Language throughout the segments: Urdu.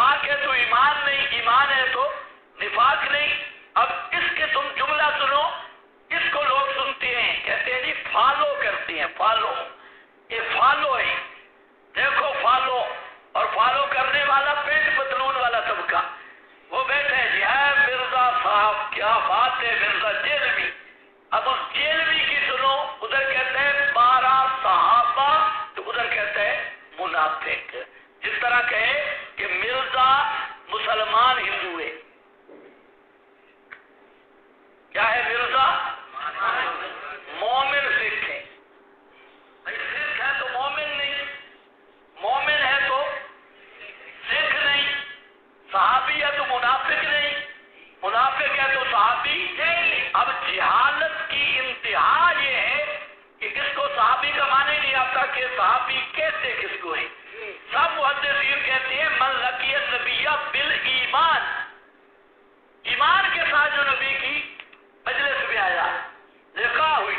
نفاق ہے تو ایمان نہیں، ایمان ہے تو نفاق نہیں۔ اب اس کے تم جملہ سنو، اس کو لوگ سنتے ہیں کہتے ہیں جی فالو کرتے ہیں، فالو، یہ فالو ہے، دیکھو فالو، اور فالو کرنے والا پینٹ پتلون والا طبقہ، وہ بیٹھے ہیں جی ہے مرزا صاحب، کیا بات ہے مرزا جیلوی۔ اب اس جیلوی کی سنو، ادھر کہتے ہیں 12 صحابہ، تو ادھر کہتے ہیں منافق۔ جس طرح کہے کہ مرزا مسلمان ہندو ہے، کیا ہے مرزا؟ مومن سکھ ہے، سکھ ہے تو مومن نہیں، مومن ہے تو سکھ نہیں، صحابی ہے تو منافق نہیں، منافق ہے تو صحابی نہیں۔ اب جہالت کی انتہا یہ ہے کہ کس کو صحابی کا معنی نہیں آتا کہ صحابی کہتے کس کو ہے۔ سب محدثین کہتے ہیں من لقی النبی بالایمان، ایمان کے ساتھ جو نبی کی مجلس میں آیا، لقاء ہوئی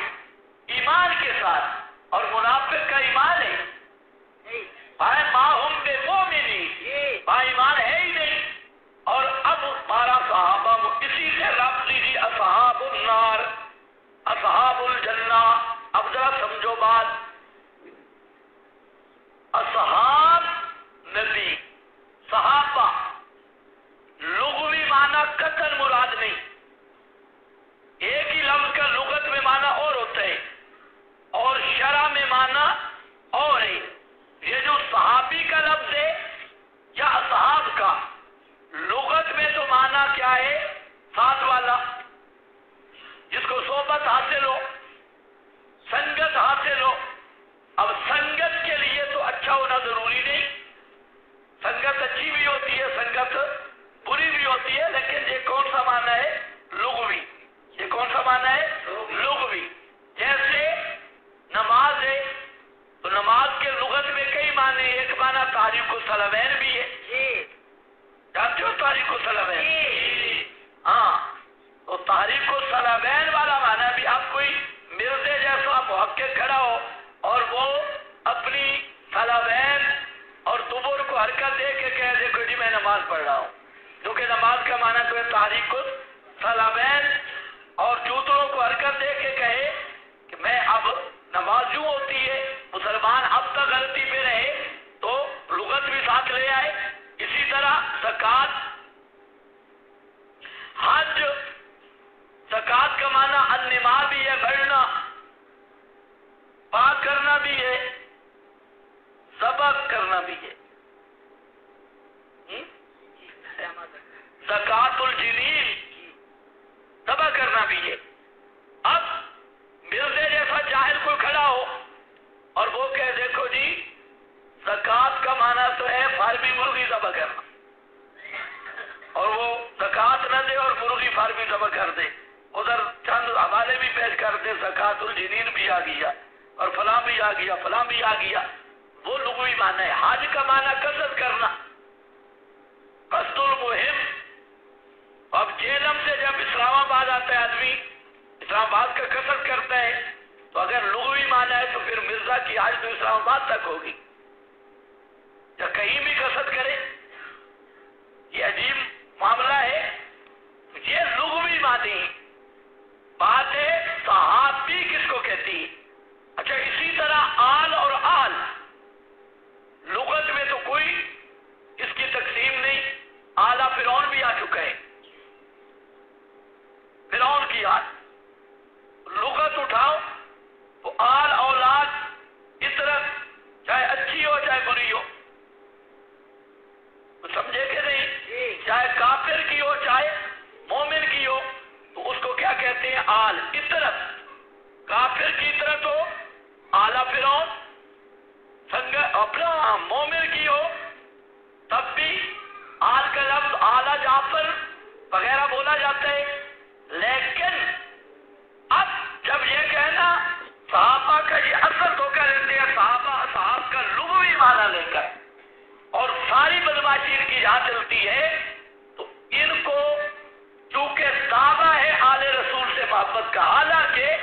ایمان کے ساتھ، اور منافق کا ایمان ہے بھائی ماہم بے مومنی، با ایمان ہے ہی نہیں۔ اور اب 12 صحابہ، اسی سے ربط دیجیے اصحاب النار اصحاب الجنہ۔ اب ذرا سمجھو بات، اصحاب نبی، صحابہ، لغوی معنی قطعاً مراد نہیں، ایک ہی لفظ کا لغت میں معنی اور ہوتا ہے اور شرع میں معنی اور ہے۔ یہ جو صحابی کا لفظ ہے یا اصحاب کا، لغت میں تو معنی کیا ہے؟ ساتھ والا، جس کو صحبت حاصل ہو، سنگت حاصل ہو۔ اب سنگت کے لیے تو اچھا ہونا ضروری نہیں، سنگت اچھی بھی ہوتی ہے، سنگت بری بھی ہوتی ہے، لیکن یہ کون سا معنی ہے؟ لغوی۔ یہ کون سا معنی ہے؟ لغوی۔ جیسے نماز ہے تو نماز کے لغت میں کئی معنی، ایک معنی تحریک الصلوین بھی ہے، جانتے ہو تحریک الصلوین؟ ہاں، تو تحریک الصلوین والا معنی بھی، اب کوئی مرزے جیسا محقق کھڑا ہو اور وہ اپنی صلوین اور دبر کو حرکت دے کے کہہ دیکھو جی میں نماز پڑھ رہا ہوں، جو کہ نماز کا معنی تو ہے تحریک الصلوین، اور جوتوں کو حرکت دے کے کہے کہ میں اب نماز یوں ہوتی ہے، مسلمان اب تک غلطی پہ رہے تو لغت بھی ساتھ لے آئے۔ اسی طرح زکوٰۃ، حج، زکوٰۃ کا معنی النما بھی ہے، بڑھنا، پاک کرنا بھی ہے، ذبح کرنا بھی ہے۔ زکوٰۃ الجنین، ذبح کرنا بھی ہے۔ اب مرزے جیسا جاہل کوئی کھڑا ہو اور وہ کہہ دیکھو جی زکوٰۃ کا معنی تو ہے فارمی مرغی ذبح کرنا، اور وہ زکوٰۃ نہ دے اور مرغی فارمی ذبح کر دے، ادھر چند حوالے بھی پیش کر دے، زکوٰۃ الجنین بھی آ گیا اور فلاں بھی آ گیا، فلاں بھی آ گیا، وہ لغوی معنی ہے۔ حج کا معنی قصد کرنا، قصد المہم۔ اب جیلم سے جب اسلام آباد آتا ہے آدمی، اسلام آباد کا قصد کرتا ہے، تو اگر لغوی معنی ہے تو پھر مرزا کی حج تو اسلام آباد تک ہوگی، یا کہیں بھی قصد کرے۔ یہ عجیب معاملہ ہے، یہ لغوی معنی بات ہے۔ صحابی کس کو کہتی ہے؟ اچھا، اسی طرح آل اور آل، لغت میں تو کوئی اس کی تقسیم نہیں، آلہ فرعون بھی آ چکا ہے، فرعون کی آل، لغت اٹھاؤ تو آل اولاد عطرت، چاہے اچھی ہو چاہے بری ہو، سمجھے کہ نہیں؟ چاہے کافر کی ہو چاہے مومن کی ہو، تو اس کو کیا کہتے ہیں؟ آل، عطرت۔ کافر کی عطرت ہو آلہ فرعون، اپنا مومن کی ہو تب بھی آل کا لفظ آلہ جعفر وغیرہ بولا جاتا ہے۔ لیکن اب جب یہ کہنا صحابہ کا، یہ اثر دھوکہ دیتے ہیں، صحابہ اصحاب کا لغوی معنی لے کر، اور ساری بدماشی ان کی یہاں چلتی ہے، تو ان کو چونکہ دعویٰ ہے آل رسول سے محبت کا، حالانکہ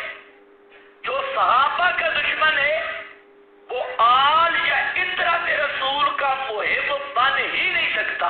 جو صحابہ کا دشمن ہے وہ آل یا عطرت رسول کا محب بن ہی نہیں سکتا۔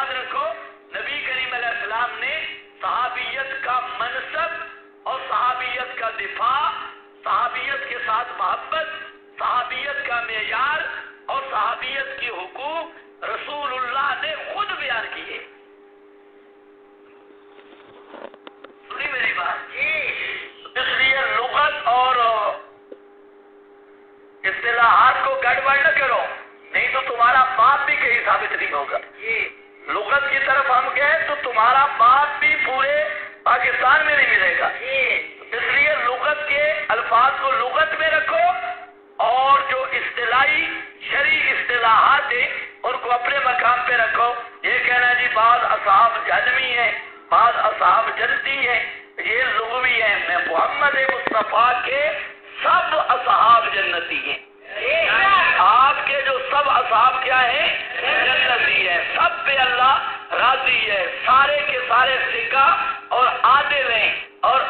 یاد رکھو نبی کریم علیہ السلام نے صحابیت کا منصب اور صحابیت کا دفاع، صحابیت کے ساتھ محبت، صحابیت کا معیار اور صحابیت کی حقوق رسول اللہ نے خود بیان کیے. سنی میری بات؟ اس لیے لغت اور اصطلاحات کو گڑبڑ نہ کرو، نہیں تو تمہارا باپ بھی کہیں ثابت نہیں ہوگا. لغت کی طرف ہم گئے تو تمہارا باپ بھی پورے پاکستان میں نہیں ملے گا. اس لیے لغت کے الفاظ کو لغت میں رکھو اور جو اصطلاحی شرعی اصطلاحات ہیں ان کو اپنے مقام پہ رکھو. یہ کہنا جی بعض اصحاب جہنمی ہیں، بعض اصحاب جنتی ہیں، یہ لغوی ہے. میں محمد مصطفیٰ کے سب اصحاب جنتی ہیں. آپ کے جو سب اصحاب کیا ہیں؟ جنتی ہیں. سب پہ اللہ راضی ہے، سارے کے سارے ثقہ اور عادل ہیں اور